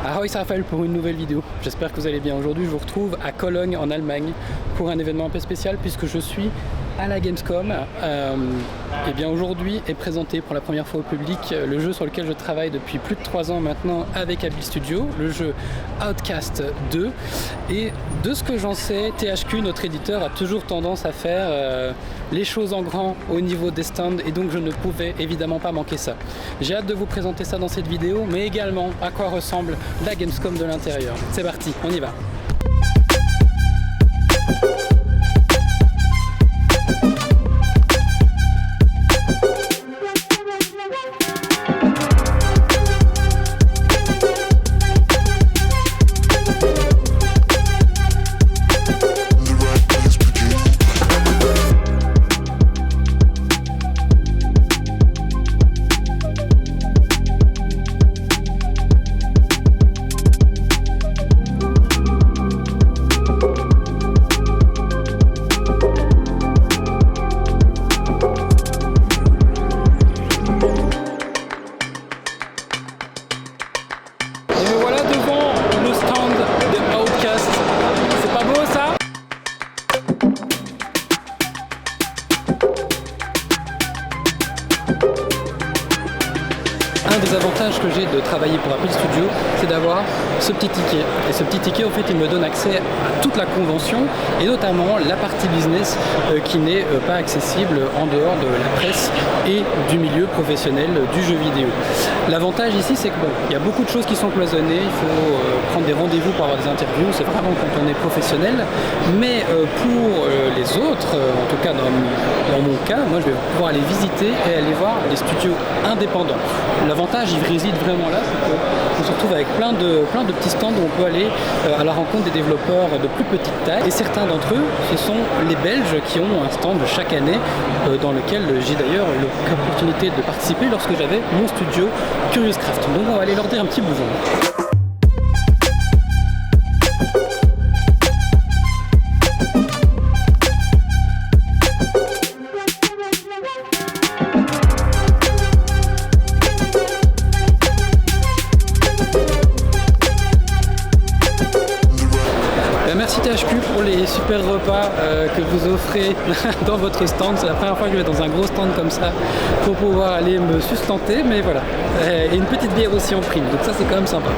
Ahoy, c'est Raphaël pour une nouvelle vidéo. J'espère que vous allez bien. Aujourd'hui, je vous retrouve à Cologne en Allemagne pour un événement un peu spécial puisque je suis à la Gamescom. Et bien aujourd'hui est présenté pour la première fois au public le jeu sur lequel je travaille depuis plus de 3 ans maintenant avec Abil Studio, le jeu Outcast 2. Et de ce que j'en sais, THQ, notre éditeur, a toujours tendance à faire les choses en grand au niveau des stands et donc je ne pouvais évidemment pas manquer ça. J'ai hâte de vous présenter ça dans cette vidéo, mais également à quoi ressemble la Gamescom de l'intérieur. C'est parti, on y va. Un des avantages que j'ai de travailler pour Abil Studio, c'est d'avoir ce petit ticket. Et ce petit ticket, en fait, il me donne accès à toute la convention et notamment la partie business qui n'est pas accessible en dehors de la presse et du milieu professionnel du jeu vidéo. L'avantage ici, c'est que bon, il y a beaucoup de choses qui sont cloisonnées, il faut prendre des rendez-vous pour avoir des interviews, c'est vraiment quand on est professionnel. Mais pour les autres, en tout cas dans mon cas, moi je vais pouvoir aller visiter et aller voir les studios indépendants. L'avantage, il réside vraiment là, c'est qu'on se retrouve avec plein de petits stands où on peut aller à la rencontre des développeurs de plus petite taille. Et certains d'entre eux, ce sont les Belges qui ont un stand chaque année dans lequel j'ai d'ailleurs eu l'opportunité de participer lorsque j'avais mon studio Curious Craft. Donc on va aller leur dire un petit bonjour. Merci THQ pour les super repas que vous offrez dans votre stand. C'est la première fois que je vais dans un gros stand comme ça pour pouvoir aller me sustenter, mais voilà. Et une petite bière aussi en prime, donc ça c'est quand même sympa.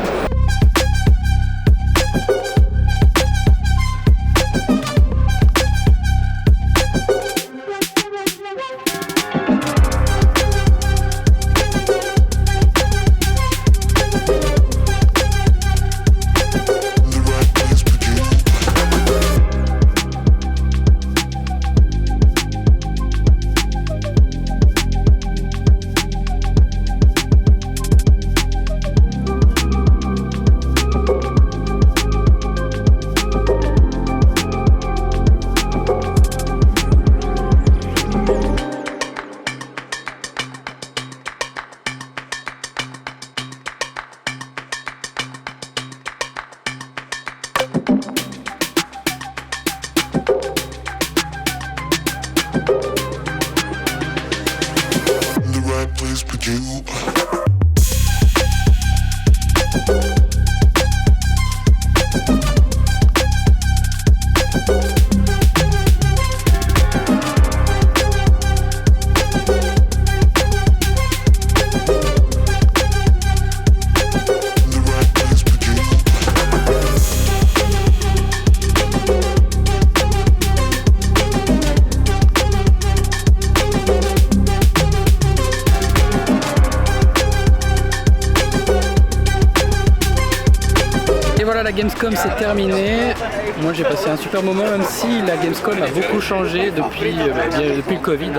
Voilà, la Gamescom c'est terminé. Moi j'ai passé un super moment, même si la Gamescom a beaucoup changé depuis le Covid.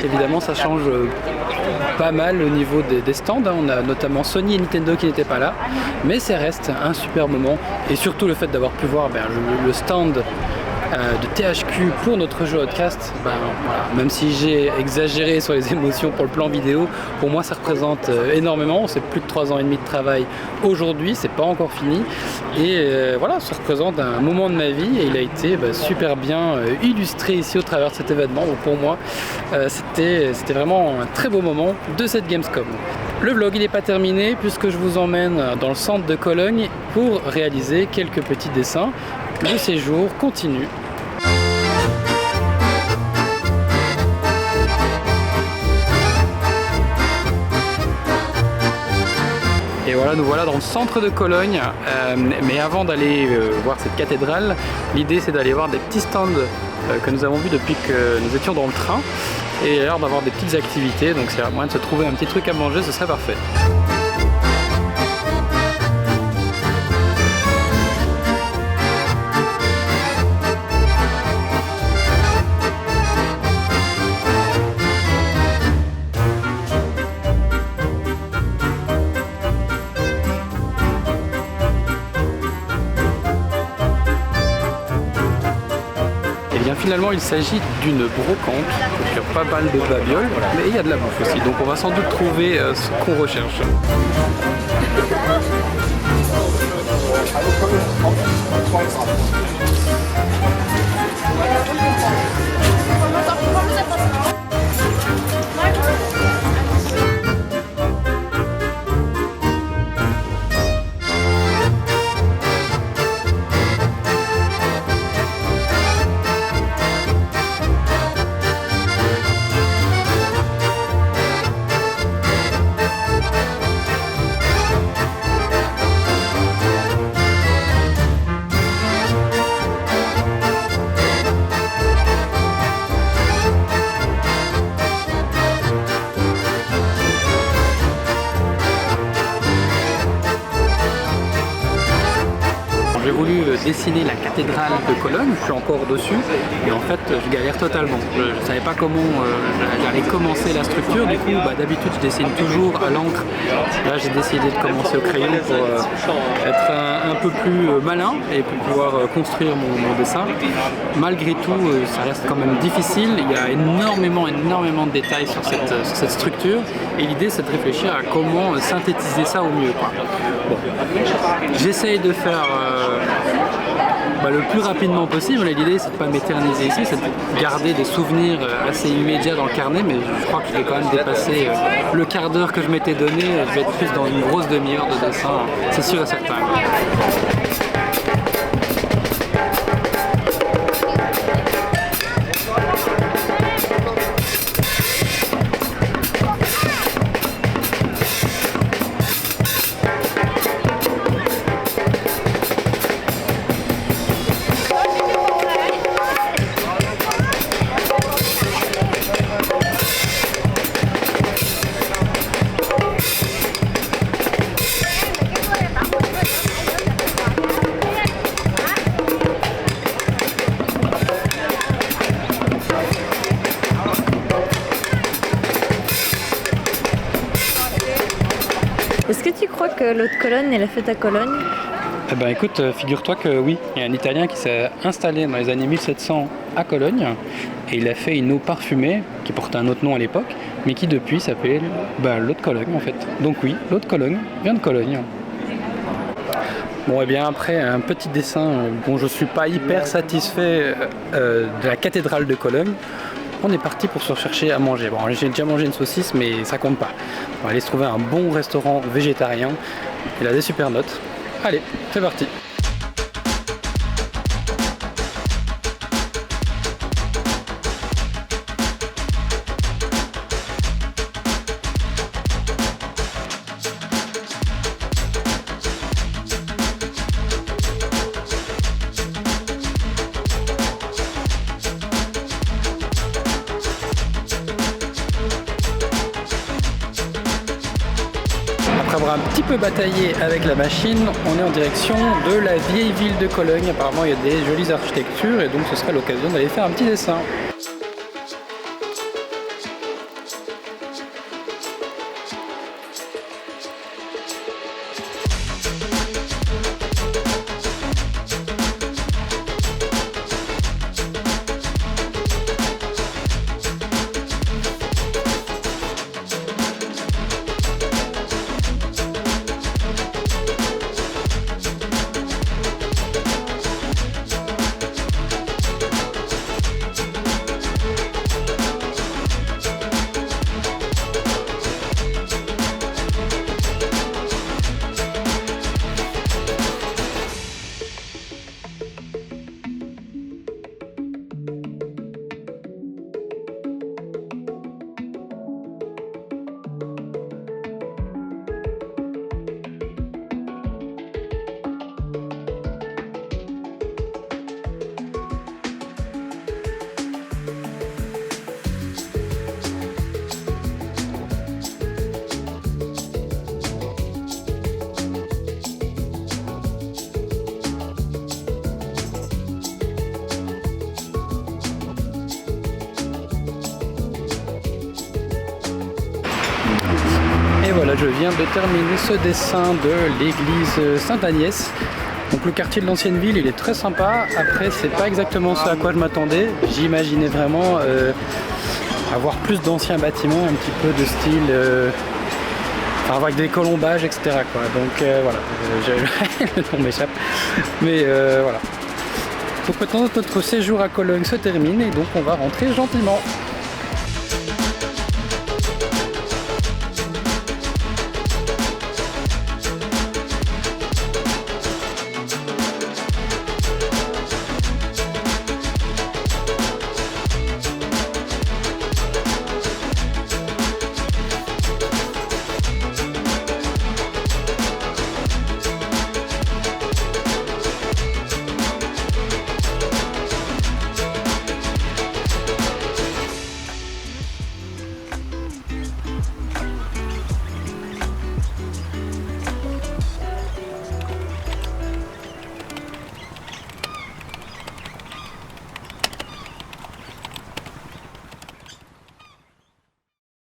Évidemment ça change pas mal au niveau des stands. On a notamment Sony et Nintendo qui n'étaient pas là. Mais ça reste un super moment. Et surtout le fait d'avoir pu voir le stand de THQ pour notre jeu Outcast, voilà. Même si j'ai exagéré sur les émotions pour le plan vidéo, pour moi ça représente énormément. C'est plus de 3 ans et demi de travail aujourd'hui, c'est pas encore fini et voilà, ça représente un moment de ma vie et il a été super bien illustré ici au travers de cet événement. Donc pour moi c'était vraiment un très beau moment de cette Gamescom. Le vlog il n'est pas terminé puisque je vous emmène dans le centre de Cologne pour réaliser quelques petits dessins. Le séjour continue. Et voilà, nous voilà dans le centre de Cologne, mais avant d'aller voir cette cathédrale, l'idée c'est d'aller voir des petits stands que nous avons vus depuis que nous étions dans le train, et l'air d'avoir des petites activités, donc c'est à moyen de se trouver un petit truc à manger, ce serait parfait. Finalement il s'agit d'une brocante, donc il y a pas mal de babioles, mais il y a de la bouffe aussi, donc on va sans doute trouver ce qu'on recherche. J'ai voulu dessiner la cathédrale de Cologne, je suis encore dessus et en fait je galère totalement. Je ne savais pas comment j'allais commencer la structure, du coup d'habitude je dessine toujours à l'encre. Là j'ai décidé de commencer au crayon pour être un peu plus malin et pour pouvoir construire mon dessin. Malgré tout ça reste quand même difficile, il y a énormément de détails sur cette structure et l'idée c'est de réfléchir à comment synthétiser ça au mieux, quoi. Bon. J'essaye de faire le plus rapidement possible. L'idée c'est de ne pas m'éterniser ici, c'est de garder des souvenirs assez immédiats dans le carnet, mais je crois que je vais quand même dépasser le quart d'heure que je m'étais donné. Je vais être plus dans une grosse demi-heure de dessin, c'est sûr et certain. Est-ce que tu crois que l'eau de Cologne est la fête à Cologne? Eh ben écoute, figure-toi que oui, il y a un Italien qui s'est installé dans les années 1700 à Cologne et il a fait une eau parfumée qui portait un autre nom à l'époque, mais qui depuis s'appelle l'eau de Cologne en fait. Donc oui, l'eau de Cologne vient de Cologne. Bon et bien après un petit dessin, bon je suis pas hyper satisfait de la cathédrale de Cologne. On est parti pour se rechercher à manger. Bon, j'ai déjà mangé une saucisse, mais ça compte pas. On va aller se trouver un bon restaurant végétarien. Il a des super notes. Allez, c'est parti. Après avoir un petit peu bataillé avec la machine, on est en direction de la vieille ville de Cologne. Apparemment il y a des jolies architectures et donc ce sera l'occasion d'aller faire un petit dessin. je viens de terminer ce dessin de l'église Sainte-Agnès. Donc le quartier de l'ancienne ville, il est très sympa. Après, c'est pas exactement ce à quoi je m'attendais. J'imaginais vraiment avoir plus d'anciens bâtiments, un petit peu de style... avec des colombages, etc. quoi. Donc voilà, le nom m'échappe. Mais voilà. Donc maintenant notre séjour à Cologne se termine et donc on va rentrer gentiment.